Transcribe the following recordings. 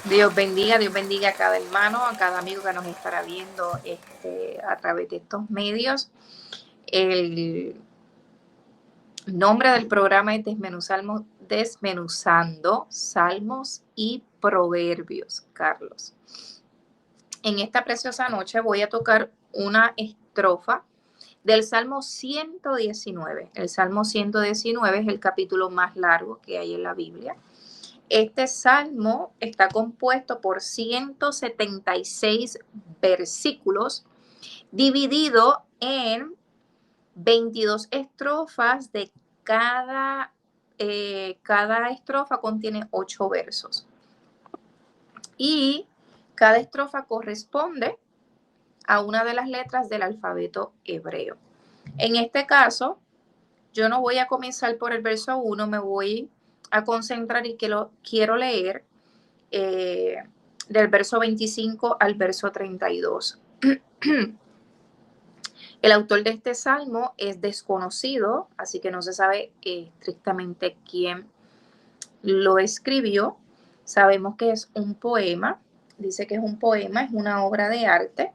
Dios bendiga a cada hermano, a cada amigo que nos estará viendo a través de estos medios. El nombre del programa es Desmenuzando Salmos y Proverbios, Carlos. En esta preciosa noche voy a tocar una estrofa del Salmo 119. El Salmo 119 es el capítulo más largo que hay en la Biblia. Este salmo está compuesto por 176 versículos, dividido en 22 estrofas de cada estrofa contiene 8 versos. Y cada estrofa corresponde a una de las letras del alfabeto hebreo. En este caso, yo no voy a comenzar por el verso 1, me voy a concentrar y quiero leer del verso 25 al verso 32. El autor de este salmo es desconocido, así que no se sabe estrictamente quién lo escribió. Sabemos que es un poema, dice que es un poema, es una obra de arte,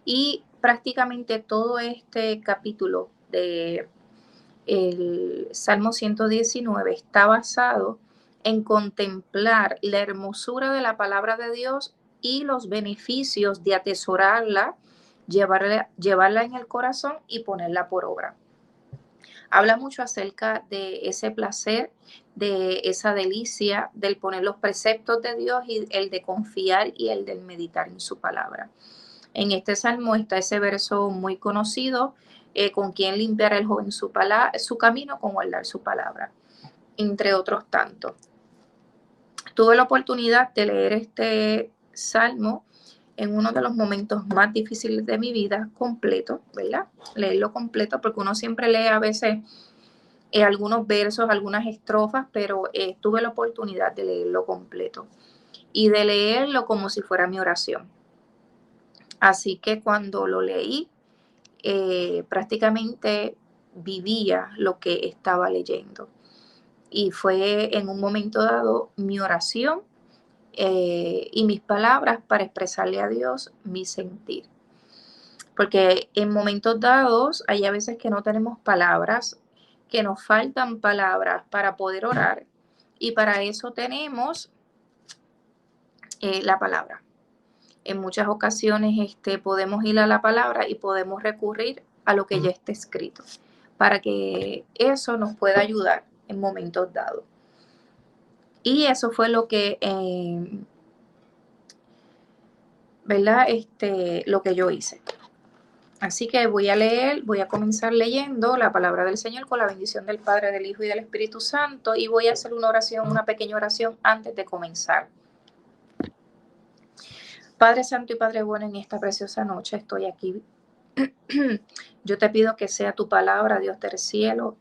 y prácticamente todo este capítulo de el Salmo 119 está basado en contemplar la hermosura de la palabra de Dios y los beneficios de atesorarla, llevarla en el corazón y ponerla por obra. Habla mucho acerca de ese placer, de esa delicia, del poner los preceptos de Dios y el de confiar y el de meditar en su palabra. En este salmo está ese verso muy conocido, con quien limpiará el joven su camino, con guardar su palabra, entre otros tantos. Tuve la oportunidad de leer este salmo en uno de los momentos más difíciles de mi vida, completo, ¿verdad? Leerlo completo, porque uno siempre lee a veces algunos versos, algunas estrofas, pero tuve la oportunidad de leerlo completo y de leerlo como si fuera mi oración. Así que cuando lo leí, prácticamente vivía lo que estaba leyendo. Y fue en un momento dado mi oración y mis palabras para expresarle a Dios mi sentir. Porque en momentos dados hay a veces que no tenemos palabras, que nos faltan palabras para poder orar, y para eso tenemos la palabra. En muchas ocasiones podemos ir a la palabra y podemos recurrir a lo que ya está escrito, para que eso nos pueda ayudar en momentos dados. Y eso fue lo que, ¿verdad? Lo que yo hice. Así que voy a comenzar leyendo la palabra del Señor con la bendición del Padre, del Hijo y del Espíritu Santo, y voy a hacer una pequeña oración antes de comenzar. Padre Santo y Padre bueno, en esta preciosa noche estoy aquí. Yo te pido que sea tu palabra, Dios del cielo,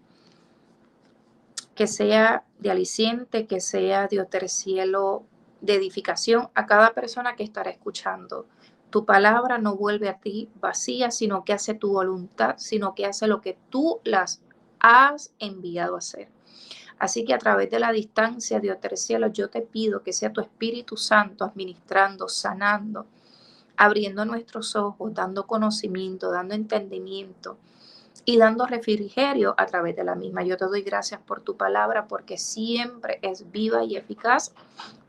que sea de aliciente, que sea, Dios del cielo, de edificación a cada persona que estará escuchando. Tu palabra no vuelve a ti vacía, sino que hace tu voluntad, sino que hace lo que tú las has enviado a hacer. Así que a través de la distancia, Dios del cielo, yo te pido que sea tu Espíritu Santo administrando, sanando, abriendo nuestros ojos, dando conocimiento, dando entendimiento y dando refrigerio a través de la misma. Yo te doy gracias por tu palabra, porque siempre es viva y eficaz,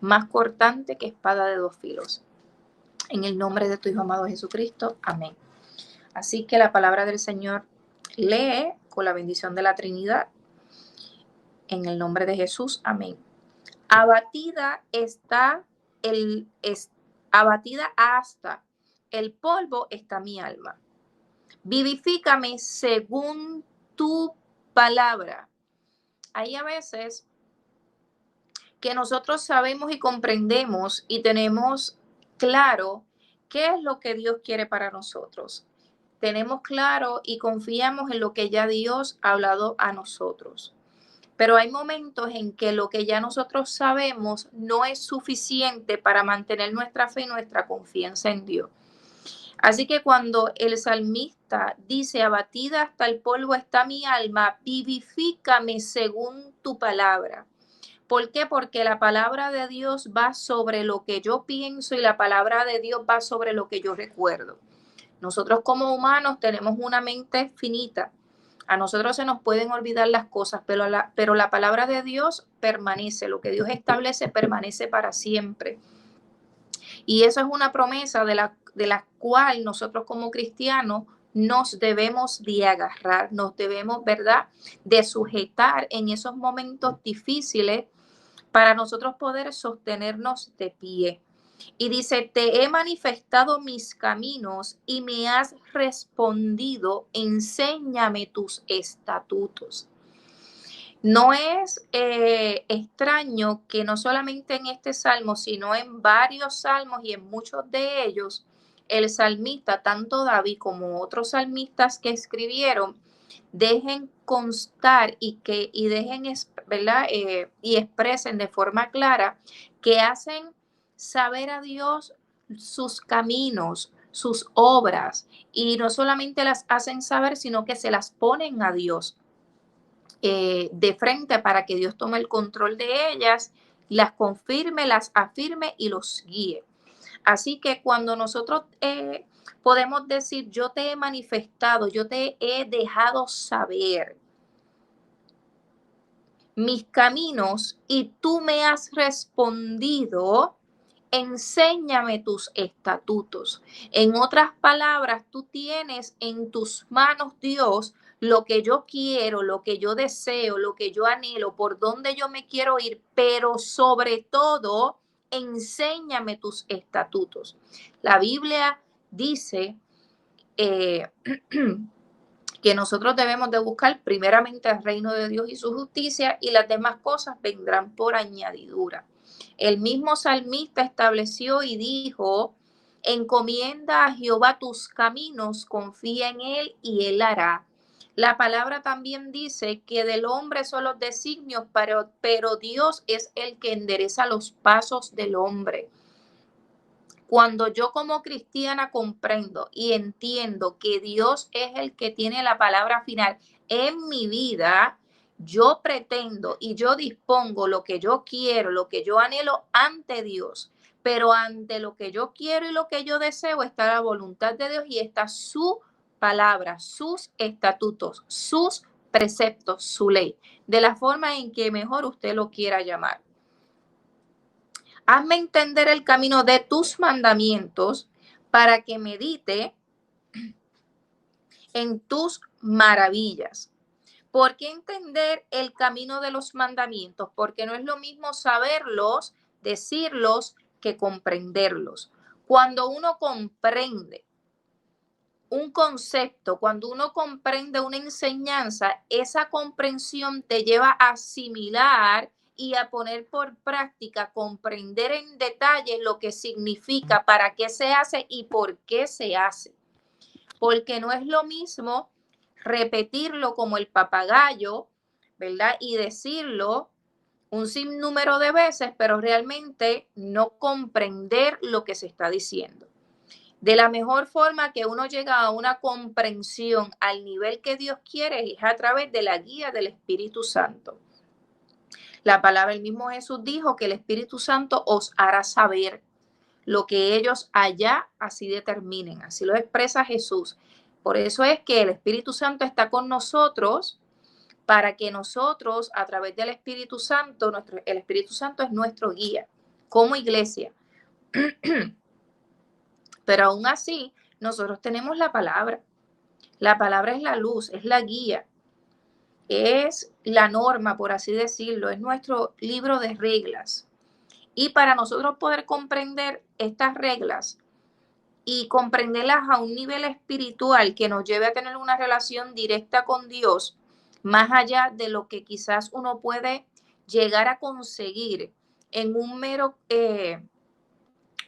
más cortante que espada de dos filos. En el nombre de tu Hijo amado Jesucristo, amén. Así que la palabra del Señor lee con la bendición de la Trinidad. En el nombre de Jesús, amén. Abatida hasta el polvo está mi alma. Vivifícame según tu palabra. Hay a veces que nosotros sabemos y comprendemos y tenemos claro qué es lo que Dios quiere para nosotros. Tenemos claro y confiamos en lo que ya Dios ha hablado a nosotros. Pero hay momentos en que lo que ya nosotros sabemos no es suficiente para mantener nuestra fe y nuestra confianza en Dios. Así que cuando el salmista dice, abatida hasta el polvo está mi alma, vivifícame según tu palabra. ¿Por qué? Porque la palabra de Dios va sobre lo que yo pienso y la palabra de Dios va sobre lo que yo recuerdo. Nosotros como humanos tenemos una mente finita. A nosotros se nos pueden olvidar las cosas, pero la palabra de Dios permanece. Lo que Dios establece permanece para siempre. Y eso es una promesa de la cual nosotros como cristianos nos debemos de agarrar, nos debemos, ¿verdad?, de sujetar en esos momentos difíciles para nosotros poder sostenernos de pie. Y dice, te he manifestado mis caminos y me has respondido, enséñame tus estatutos. No es extraño que no solamente en este salmo, sino en varios salmos y en muchos de ellos, el salmista, tanto David como otros salmistas que escribieron, dejen constar y dejen, ¿verdad? Y expresen de forma clara que hacen saber a Dios sus caminos, sus obras, y no solamente las hacen saber, sino que se las ponen a Dios de frente para que Dios tome el control de ellas, las confirme, las afirme y los guíe. Así que cuando nosotros podemos decir, yo te he manifestado, yo te he dejado saber mis caminos y tú me has respondido, enséñame tus estatutos. En otras palabras, tú tienes en tus manos, Dios, lo que yo quiero, lo que yo deseo, lo que yo anhelo, por donde yo me quiero ir, pero sobre todo, enséñame tus estatutos. La Biblia dice eh, que nosotros debemos de buscar primeramente el reino de Dios y su justicia, y las demás cosas vendrán por añadidura. El mismo salmista estableció y dijo, encomienda a Jehová tus caminos, confía en él y él hará. La palabra también dice que del hombre son los designios, pero Dios es el que endereza los pasos del hombre. Cuando yo como cristiana comprendo y entiendo que Dios es el que tiene la palabra final en mi vida, yo pretendo y yo dispongo lo que yo quiero, lo que yo anhelo ante Dios. Pero ante lo que yo quiero y lo que yo deseo está la voluntad de Dios y está su palabra, sus estatutos, sus preceptos, su ley, de la forma en que mejor usted lo quiera llamar. Hazme entender el camino de tus mandamientos para que medite en tus maravillas. ¿Por qué entender el camino de los mandamientos? Porque no es lo mismo saberlos, decirlos, que comprenderlos. Cuando uno comprende un concepto, cuando uno comprende una enseñanza, esa comprensión te lleva a asimilar y a poner por práctica, comprender en detalle lo que significa, para qué se hace y por qué se hace. Porque no es lo mismo repetirlo como el papagayo, ¿verdad? Y decirlo un sinnúmero de veces, pero realmente no comprender lo que se está diciendo. De la mejor forma que uno llega a una comprensión al nivel que Dios quiere es a través de la guía del Espíritu Santo. La palabra, el mismo Jesús dijo que el Espíritu Santo os hará saber lo que ellos allá así determinen. Así lo expresa Jesús. Por eso es que el Espíritu Santo está con nosotros para que nosotros, a través del Espíritu Santo, el Espíritu Santo es nuestro guía como iglesia. Pero aún así, nosotros tenemos la palabra. La palabra es la luz, es la guía, es la norma, por así decirlo, es nuestro libro de reglas. Y para nosotros poder comprender estas reglas y comprenderlas a un nivel espiritual que nos lleve a tener una relación directa con Dios, más allá de lo que quizás uno puede llegar a conseguir en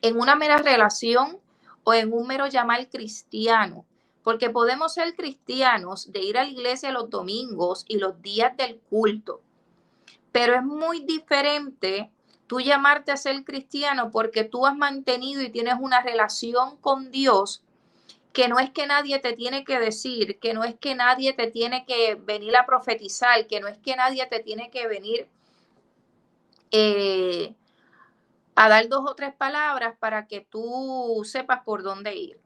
en una mera relación o en un mero llamar cristiano, porque podemos ser cristianos de ir a la iglesia los domingos y los días del culto, pero es muy diferente tú llamarte a ser cristiano porque tú has mantenido y tienes una relación con Dios, que no es que nadie te tiene que decir, que no es que nadie te tiene que venir a profetizar, que no es que nadie te tiene que venir a dar 2 o 3 palabras para que tú sepas por dónde ir.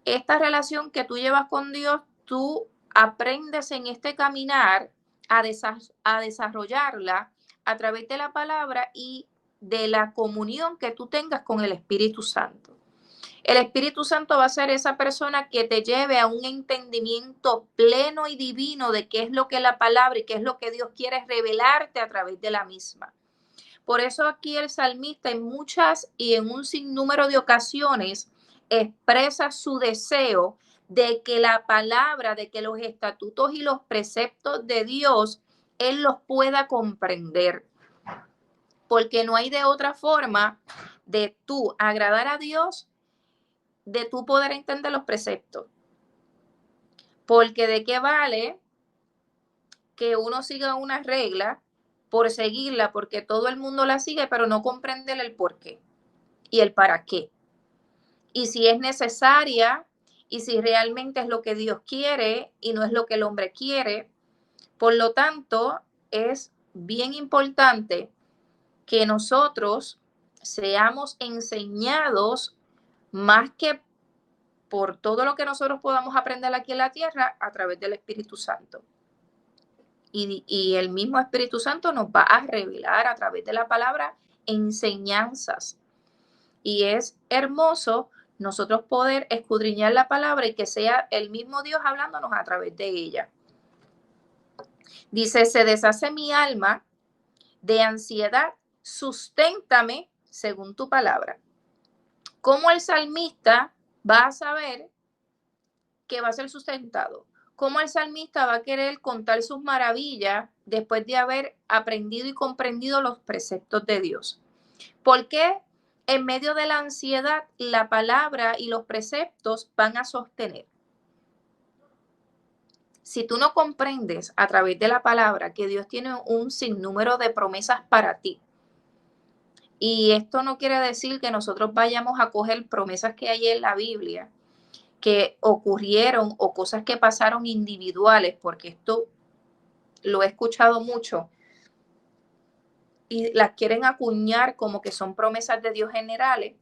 Esta relación que tú llevas con Dios, tú aprendes en este caminar a desarrollarla a través de la palabra y de la comunión que tú tengas con el Espíritu Santo. El Espíritu Santo va a ser esa persona que te lleve a un entendimiento pleno y divino de qué es lo que la palabra y qué es lo que Dios quiere revelarte a través de la misma. Por eso aquí el salmista en muchas y en un sinnúmero de ocasiones expresa su deseo de que la palabra, de que los estatutos y los preceptos de Dios, él los pueda comprender. Porque no hay de otra forma de tú agradar a Dios, de tú poder entender los preceptos. Porque de qué vale que uno siga una regla por seguirla, porque todo el mundo la sigue, pero no comprende el por qué y el para qué. Y si es necesaria y si realmente es lo que Dios quiere y no es lo que el hombre quiere. Por lo tanto, es bien importante que nosotros seamos enseñados más que por todo lo que nosotros podamos aprender aquí en la tierra a través del Espíritu Santo. Y el mismo Espíritu Santo nos va a revelar a través de la palabra enseñanzas. Y es hermoso nosotros poder escudriñar la palabra y que sea el mismo Dios hablándonos a través de ella. Dice, se deshace mi alma de ansiedad, susténtame según tu palabra. ¿Cómo el salmista va a saber que va a ser sustentado? ¿Cómo el salmista va a querer contar sus maravillas después de haber aprendido y comprendido los preceptos de Dios? ¿Por qué en medio de la ansiedad la palabra y los preceptos van a sostener? Si tú no comprendes a través de la palabra que Dios tiene un sinnúmero de promesas para ti, y esto no quiere decir que nosotros vayamos a coger promesas que hay en la Biblia, que ocurrieron o cosas que pasaron individuales, porque esto lo he escuchado mucho, y las quieren acuñar como que son promesas de Dios generales.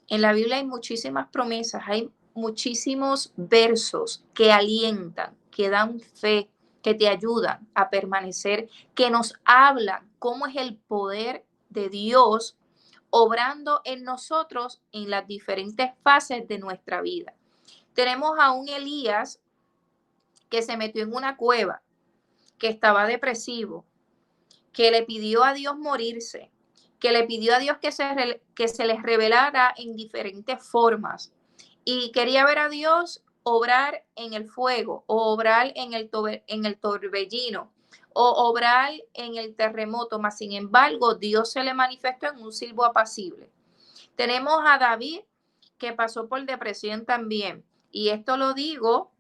En la Biblia hay muchísimas promesas, hay muchísimos versos que alientan, que dan fe, que te ayudan a permanecer, que nos hablan cómo es el poder de Dios obrando en nosotros en las diferentes fases de nuestra vida. Tenemos a un Elías que se metió en una cueva, que estaba depresivo, que le pidió a Dios morirse, que le pidió a Dios que se les revelara en diferentes formas y quería ver a Dios obrar en el fuego o obrar en el torbellino o obrar en el terremoto, mas sin embargo Dios se le manifestó en un silbo apacible. Tenemos a David que pasó por depresión también, y esto lo digo,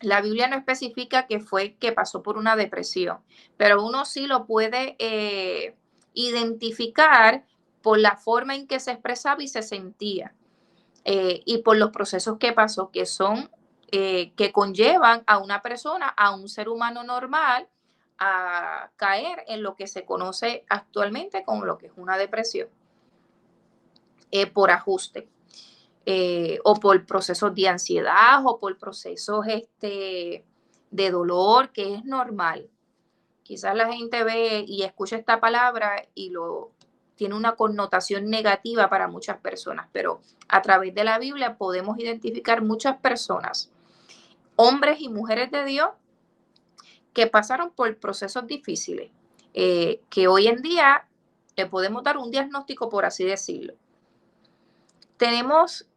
la Biblia no especifica que fue que pasó por una depresión, pero uno sí lo puede identificar por la forma en que se expresaba y se sentía, y por los procesos que pasó, que son, que conllevan a una persona, a un ser humano normal, a caer en lo que se conoce actualmente como lo que es una depresión, por ajuste. O por procesos de ansiedad o por procesos de dolor, que es normal. Quizás la gente ve y escucha esta palabra y tiene una connotación negativa para muchas personas, pero a través de la Biblia podemos identificar muchas personas, hombres y mujeres de Dios, que pasaron por procesos difíciles, que hoy en día le podemos dar un diagnóstico, por así decirlo. Tenemos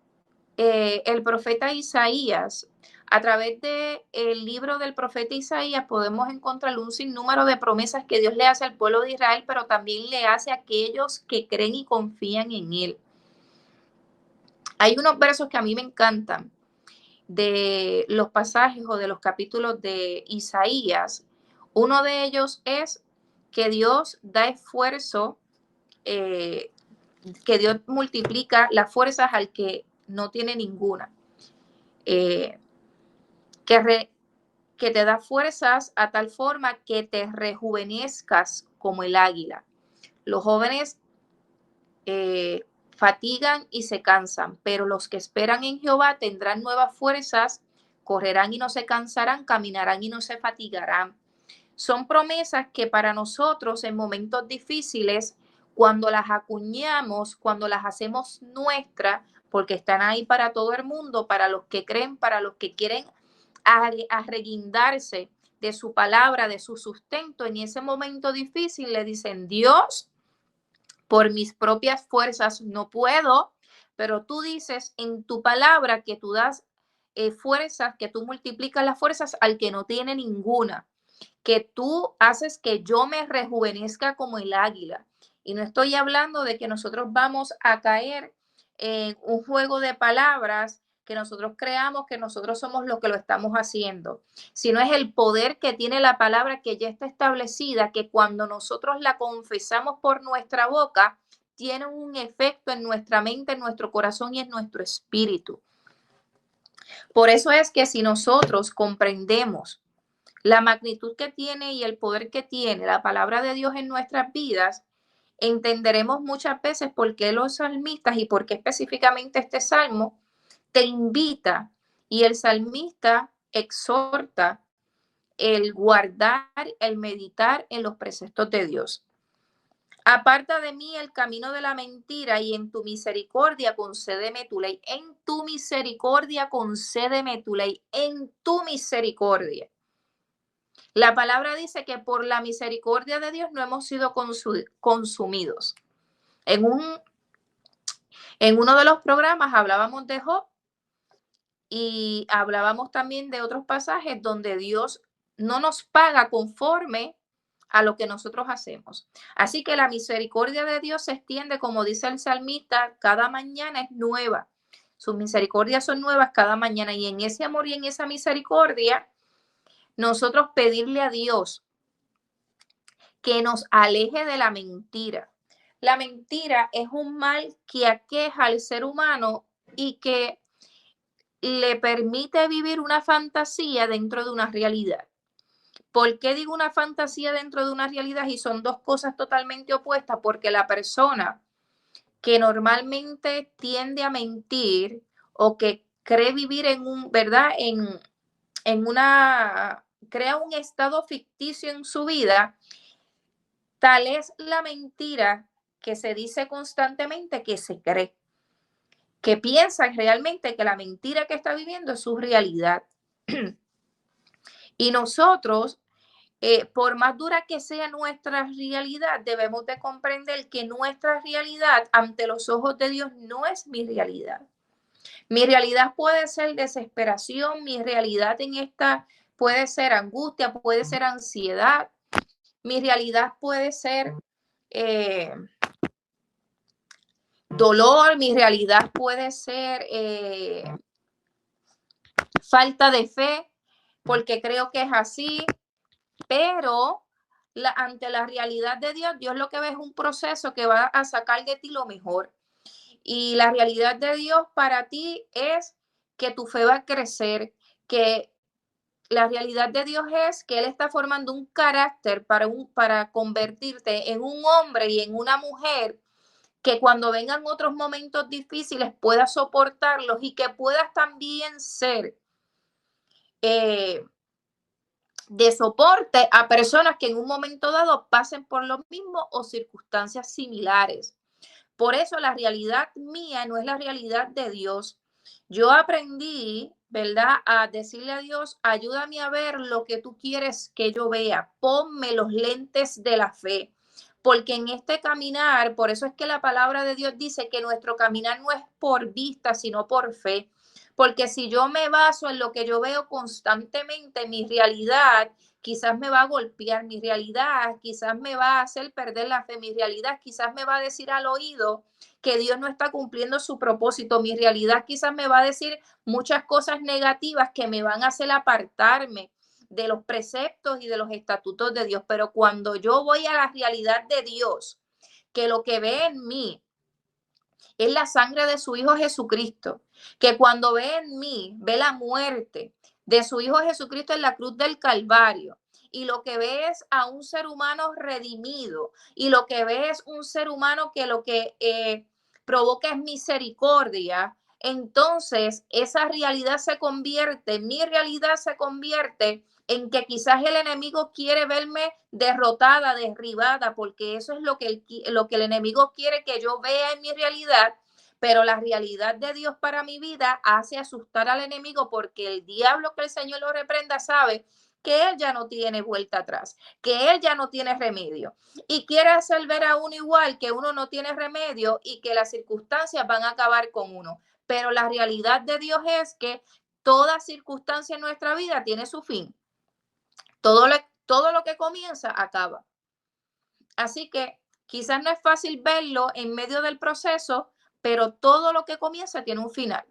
el profeta Isaías. A través del libro del profeta Isaías podemos encontrar un sinnúmero de promesas que Dios le hace al pueblo de Israel, pero también le hace a aquellos que creen y confían en Él. Hay unos versos que a mí me encantan de los pasajes o de los capítulos de Isaías. Uno de ellos es que Dios da esfuerzo, que Dios multiplica las fuerzas al que no tiene ninguna. Que que te da fuerzas a tal forma que te rejuvenezcas como el águila. Los jóvenes fatigan y se cansan, pero los que esperan en Jehová tendrán nuevas fuerzas, correrán y no se cansarán, caminarán y no se fatigarán. Son promesas que para nosotros en momentos difíciles, cuando las acuñamos, cuando las hacemos nuestras, porque están ahí para todo el mundo, para los que creen, para los que quieren arreguindarse de su palabra, de su sustento, en ese momento difícil le dicen: Dios, por mis propias fuerzas no puedo, pero tú dices en tu palabra que tú das fuerzas, que tú multiplicas las fuerzas al que no tiene ninguna, que tú haces que yo me rejuvenezca como el águila. Y no estoy hablando de que nosotros vamos a caer en un juego de palabras, que nosotros creamos que nosotros somos los que lo estamos haciendo, sino es el poder que tiene la palabra, que ya está establecida, que cuando nosotros la confesamos por nuestra boca, tiene un efecto en nuestra mente, en nuestro corazón y en nuestro espíritu. Por eso es que si nosotros comprendemos la magnitud que tiene y el poder que tiene la palabra de Dios en nuestras vidas, entenderemos muchas veces por qué los salmistas y por qué específicamente este salmo te invita, y el salmista exhorta el guardar, el meditar en los preceptos de Dios. Aparta de mí el camino de la mentira, y en tu misericordia concédeme tu ley. En tu misericordia concédeme tu ley. En tu misericordia. La palabra dice que por la misericordia de Dios no hemos sido consumidos. En uno de los programas hablábamos de Job y hablábamos también de otros pasajes donde Dios no nos paga conforme a lo que nosotros hacemos. Así que la misericordia de Dios se extiende, como dice el salmista, cada mañana es nueva. Sus misericordias son nuevas cada mañana, y en ese amor y en esa misericordia nosotros pedirle a Dios que nos aleje de la mentira. La mentira es un mal que aqueja al ser humano y que le permite vivir una fantasía dentro de una realidad. ¿Por qué digo una fantasía dentro de una realidad? Y son dos cosas totalmente opuestas, porque la persona que normalmente tiende a mentir o que cree vivir en un, ¿verdad? Crea un estado ficticio en su vida. Tal es la mentira que se dice constantemente que se cree, que piensa realmente que la mentira que está viviendo es su realidad. Y nosotros, por más dura que sea nuestra realidad, debemos de comprender que nuestra realidad ante los ojos de Dios no es mi realidad. Mi realidad puede ser desesperación, mi realidad en esta puede ser angustia, puede ser ansiedad, mi realidad puede ser dolor, mi realidad puede ser falta de fe, porque creo que es así, pero ante la realidad de Dios, Dios lo que ve es un proceso que va a sacar de ti lo mejor. Y la realidad de Dios para ti es que tu fe va a crecer, que la realidad de Dios es que Él está formando un carácter para convertirte en un hombre y en una mujer que cuando vengan otros momentos difíciles puedas soportarlos, y que puedas también ser de soporte a personas que en un momento dado pasen por lo mismo o circunstancias similares. Por eso la realidad mía no es la realidad de Dios. Yo aprendí, ¿verdad?, a decirle a Dios: ayúdame a ver lo que tú quieres que yo vea. Ponme los lentes de la fe. Porque en este caminar, por eso es que la palabra de Dios dice que nuestro caminar no es por vista, sino por fe. Porque si yo me baso en lo que yo veo constantemente, mi realidad quizás me va a golpear, mi realidad quizás me va a hacer perder la fe, mi realidad quizás me va a decir al oído que Dios no está cumpliendo su propósito, mi realidad quizás me va a decir muchas cosas negativas que me van a hacer apartarme de los preceptos y de los estatutos de Dios. Pero cuando yo voy a la realidad de Dios, que lo que ve en mí es la sangre de su Hijo Jesucristo, que cuando ve en mí, ve la muerte de su Hijo Jesucristo en la cruz del Calvario, y lo que ve es a un ser humano redimido, y lo que ve es un ser humano que lo que provoca es misericordia, entonces esa realidad se convierte, mi realidad se convierte en que quizás el enemigo quiere verme derrotada, derribada, porque eso es lo que el enemigo quiere que yo vea en mi realidad, pero la realidad de Dios para mi vida hace asustar al enemigo, porque el diablo, que el Señor lo reprenda, sabe que él ya no tiene vuelta atrás, que él ya no tiene remedio, y quiere hacer ver a uno igual, que uno no tiene remedio y que las circunstancias van a acabar con uno. Pero la realidad de Dios es que toda circunstancia en nuestra vida tiene su fin. Todo lo que comienza acaba. Así que quizás no es fácil verlo en medio del proceso, pero todo lo que comienza tiene un final.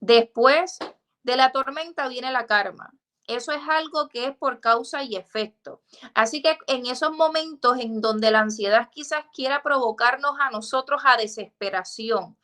Después de la tormenta viene la calma. Eso es algo que es por causa y efecto. Así que en esos momentos en donde la ansiedad quizás quiera provocarnos a nosotros a desesperación,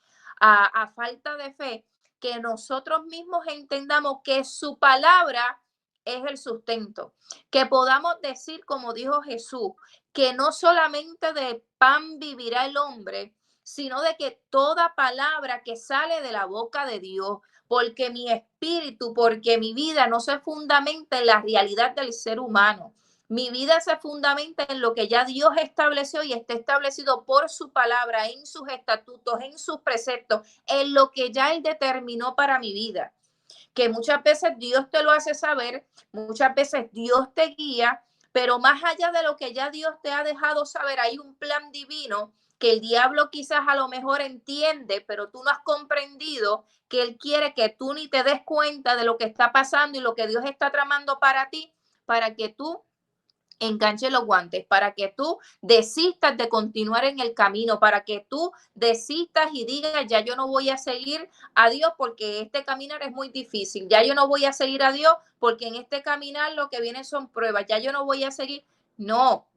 a falta de fe, que nosotros mismos entendamos que su palabra es el sustento, que podamos decir, como dijo Jesús, que no solamente de pan vivirá el hombre, sino de que toda palabra que sale de la boca de Dios, porque mi espíritu, porque mi vida no se fundamenta en la realidad del ser humano. Mi vida se fundamenta en lo que ya Dios estableció y está establecido por su palabra, en sus estatutos, en sus preceptos, en lo que ya Él determinó para mi vida. Que muchas veces Dios te lo hace saber, muchas veces Dios te guía, pero más allá de lo que ya Dios te ha dejado saber, hay un plan divino que el diablo quizás a lo mejor entiende, pero tú no has comprendido, que él quiere que tú ni te des cuenta de lo que está pasando y lo que Dios está tramando para ti, para que tú enganche los guantes, para que tú desistas de continuar en el camino, para que tú desistas y digas, ya yo no voy a seguir a Dios porque este caminar es muy difícil, ya yo no voy a seguir a Dios porque en este caminar lo que viene son pruebas, ya yo no voy a seguir. No,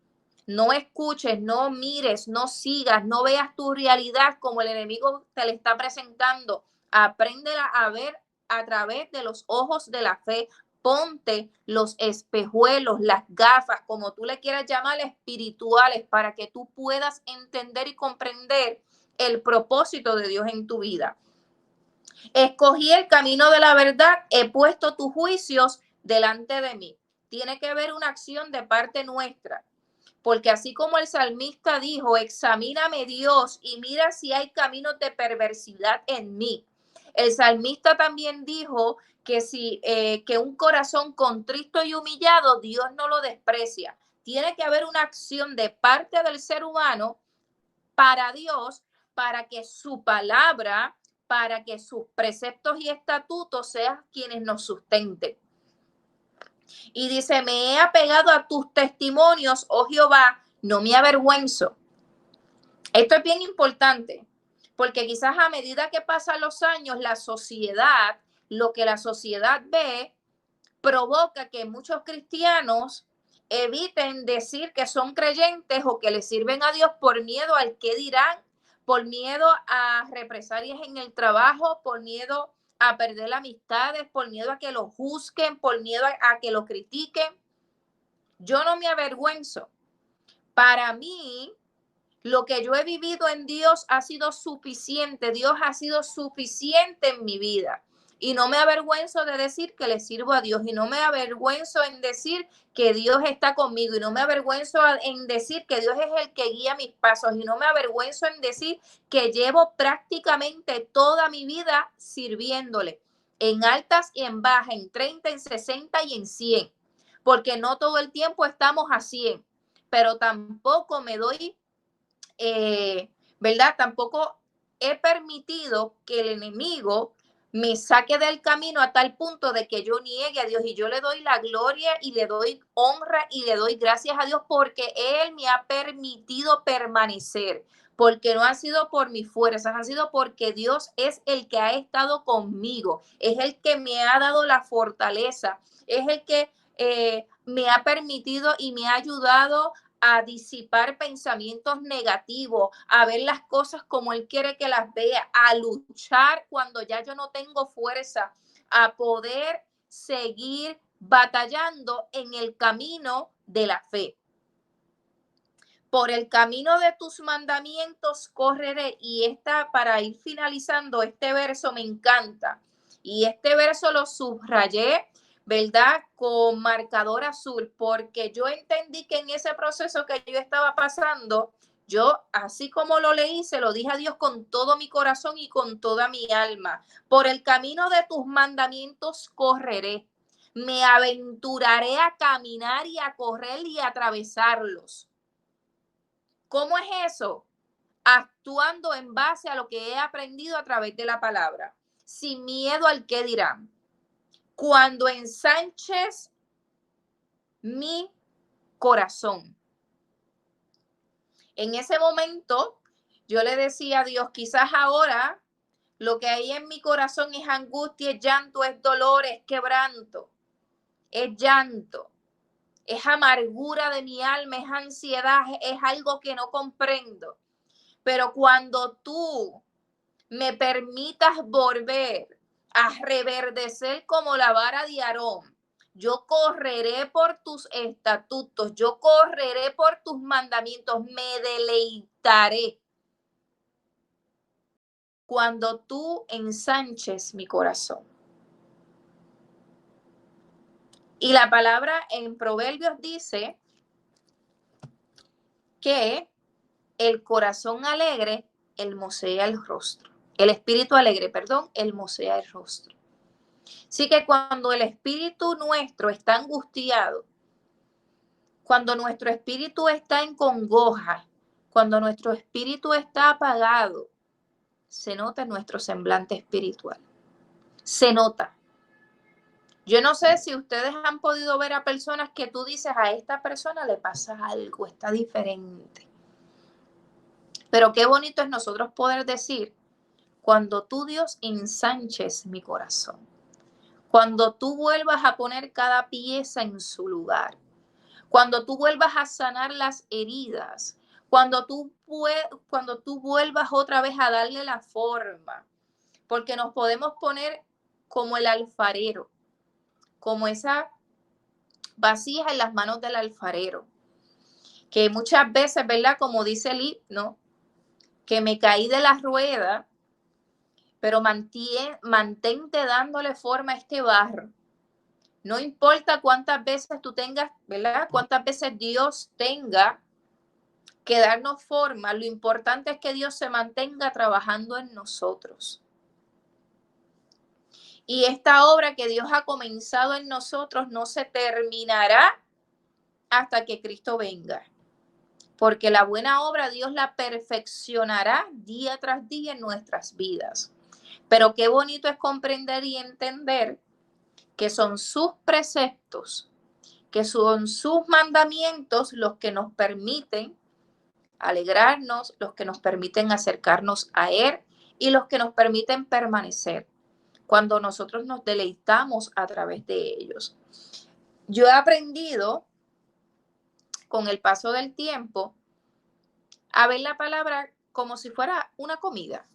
no escuches, no mires, no sigas, no veas tu realidad como el enemigo te la está presentando. Apréndela a ver a través de los ojos de la fe. Ponte los espejuelos, las gafas, como tú le quieras llamar, espirituales, para que tú puedas entender y comprender el propósito de Dios en tu vida. Escogí el camino de la verdad, he puesto tus juicios delante de mí. Tiene que haber una acción de parte nuestra. Porque así como el salmista dijo, examíname Dios y mira si hay caminos de perversidad en mí. El salmista también dijo que que un corazón contrito y humillado, Dios no lo desprecia. Tiene que haber una acción de parte del ser humano para Dios, para que su palabra, para que sus preceptos y estatutos sean quienes nos sustenten. Y dice, me he apegado a tus testimonios, oh Jehová, no me avergüenzo. Esto es bien importante, porque quizás a medida que pasan los años, la sociedad, lo que la sociedad ve, provoca que muchos cristianos eviten decir que son creyentes o que le sirven a Dios por miedo al qué dirán, por miedo a represalias en el trabajo, por miedo a perder amistades, por miedo a que lo juzguen, por miedo a que lo critiquen. Yo no me avergüenzo. Para mí, lo que yo he vivido en Dios ha sido suficiente. Dios ha sido suficiente en mi vida. Y no me avergüenzo de decir que le sirvo a Dios. Y no me avergüenzo en decir que Dios está conmigo. Y no me avergüenzo en decir que Dios es el que guía mis pasos. Y no me avergüenzo en decir que llevo prácticamente toda mi vida sirviéndole. En altas y en bajas, en 30, en 60 y en 100. Porque no todo el tiempo estamos a 100. Pero tampoco me doy ¿verdad? Tampoco he permitido que el enemigo me saque del camino a tal punto de que yo niegue a Dios, y yo le doy la gloria y le doy honra y le doy gracias a Dios porque Él me ha permitido permanecer, porque no ha sido por mis fuerzas, ha sido porque Dios es el que ha estado conmigo, es el que me ha dado la fortaleza, es el que me ha permitido y me ha ayudado a disipar pensamientos negativos, a ver las cosas como Él quiere que las vea, a luchar cuando ya yo no tengo fuerza, a poder seguir batallando en el camino de la fe. Por el camino de tus mandamientos correré. Y para ir finalizando, este verso me encanta. Y este verso lo subrayé, ¿verdad? Con marcador azul, porque yo entendí que en ese proceso que yo estaba pasando, yo, así como lo leí, se lo dije a Dios con todo mi corazón y con toda mi alma. Por el camino de tus mandamientos correré. Me aventuraré a caminar y a correr y a atravesarlos. ¿Cómo es eso? Actuando en base a lo que he aprendido a través de la palabra, sin miedo al qué dirán. Cuando ensanches mi corazón. En ese momento, yo le decía a Dios, quizás ahora lo que hay en mi corazón es angustia, es llanto, es dolor, es quebranto, es llanto, es amargura de mi alma, es ansiedad, es algo que no comprendo. Pero cuando tú me permitas volver a reverdecer como la vara de Aarón, yo correré por tus estatutos, yo correré por tus mandamientos, me deleitaré cuando tú ensanches mi corazón. Y la palabra en Proverbios dice que el corazón alegre hermosea el rostro. El espíritu alegre, perdón, hermosea el rostro. Así que cuando el espíritu nuestro está angustiado, cuando nuestro espíritu está en congoja, cuando nuestro espíritu está apagado, se nota en nuestro semblante espiritual. Se nota. Yo no sé si ustedes han podido ver a personas que tú dices, a esta persona le pasa algo, está diferente. Pero qué bonito es nosotros poder decir, cuando tú, Dios, ensanches mi corazón, cuando tú vuelvas a poner cada pieza en su lugar, cuando tú vuelvas a sanar las heridas, cuando tú vuelvas otra vez a darle la forma, porque nos podemos poner como el alfarero, como esa vasija en las manos del alfarero, que muchas veces, ¿verdad? Como dice el himno, que me caí de la rueda, pero mantente dándole forma a este barro. No importa cuántas veces tú tengas, ¿verdad? Cuántas veces Dios tenga que darnos forma, lo importante es que Dios se mantenga trabajando en nosotros. Y esta obra que Dios ha comenzado en nosotros no se terminará hasta que Cristo venga. Porque la buena obra Dios la perfeccionará día tras día en nuestras vidas. Pero qué bonito es comprender y entender que son sus preceptos, que son sus mandamientos los que nos permiten alegrarnos, los que nos permiten acercarnos a Él y los que nos permiten permanecer cuando nosotros nos deleitamos a través de ellos. Yo he aprendido con el paso del tiempo a ver la palabra como si fuera una comida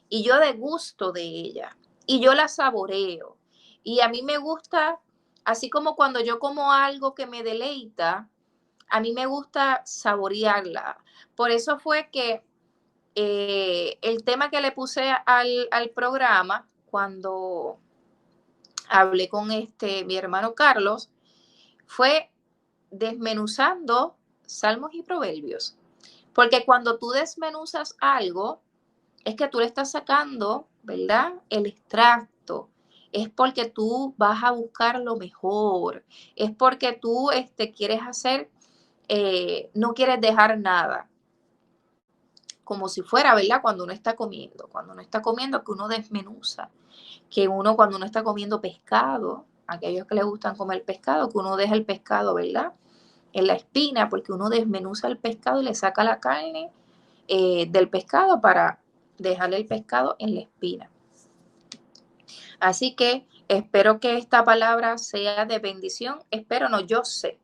y yo degusto de ella y yo la saboreo y a mí me gusta, así como cuando yo como algo que me deleita, a mí me gusta saborearla. Por eso fue que el tema que le puse al programa cuando hablé con mi hermano Carlos fue desmenuzando salmos y proverbios. Porque cuando tú desmenuzas algo, es que tú le estás sacando, ¿verdad? El extracto. Es porque tú vas a buscar lo mejor. Es porque tú quieres hacer, no quieres dejar nada. Como si fuera, ¿verdad? Cuando uno está comiendo, que uno desmenuza. Que uno cuando uno está comiendo pescado, aquellos que les gustan comer pescado, que uno deja el pescado, ¿verdad? En la espina, porque uno desmenuza el pescado y le saca la carne del pescado para dejarle el pescado en la espina. Así que espero que esta palabra sea de bendición. Espero, no, yo sé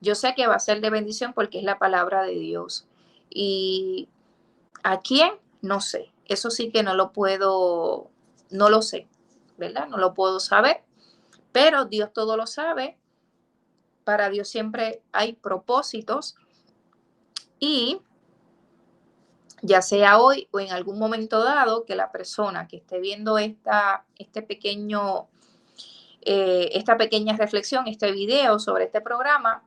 yo sé que va a ser de bendición porque es la palabra de Dios. Y ¿a quién? No sé. Eso sí que no lo puedo, no lo sé, ¿verdad? No lo puedo saber, pero Dios todo lo sabe. Para Dios siempre hay propósitos y ya sea hoy o en algún momento dado que la persona que esté viendo esta pequeña reflexión, este video sobre este programa,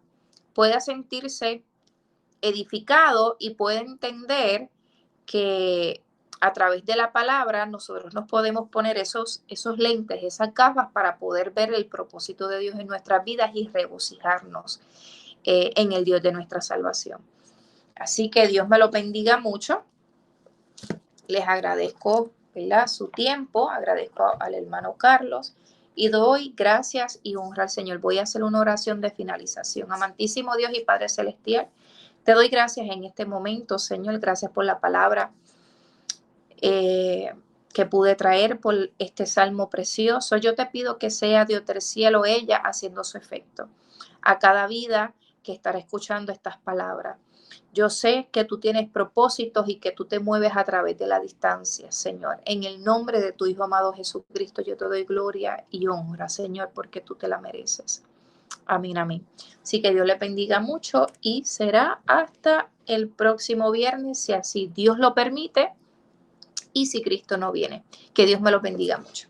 pueda sentirse edificado y pueda entender que a través de la palabra nosotros nos podemos poner esos lentes, esas gafas para poder ver el propósito de Dios en nuestras vidas y regocijarnos en el Dios de nuestra salvación. Así que Dios me lo bendiga mucho. Les agradezco, ¿verdad?, su tiempo, agradezco al hermano Carlos y doy gracias y honra al Señor. Voy a hacer una oración de finalización. Amantísimo Dios y Padre Celestial, te doy gracias en este momento, Señor. Gracias por la palabra que pude traer, por este salmo precioso. Yo te pido que sea Dios del cielo ella haciendo su efecto a cada vida que estará escuchando estas palabras. Yo sé que tú tienes propósitos y que tú te mueves a través de la distancia, Señor. En el nombre de tu Hijo amado Jesucristo, yo te doy gloria y honra, Señor, porque tú te la mereces. Amén, amén. Así que Dios le bendiga mucho y será hasta el próximo viernes, si así Dios lo permite y si Cristo no viene. Que Dios me lo bendiga mucho.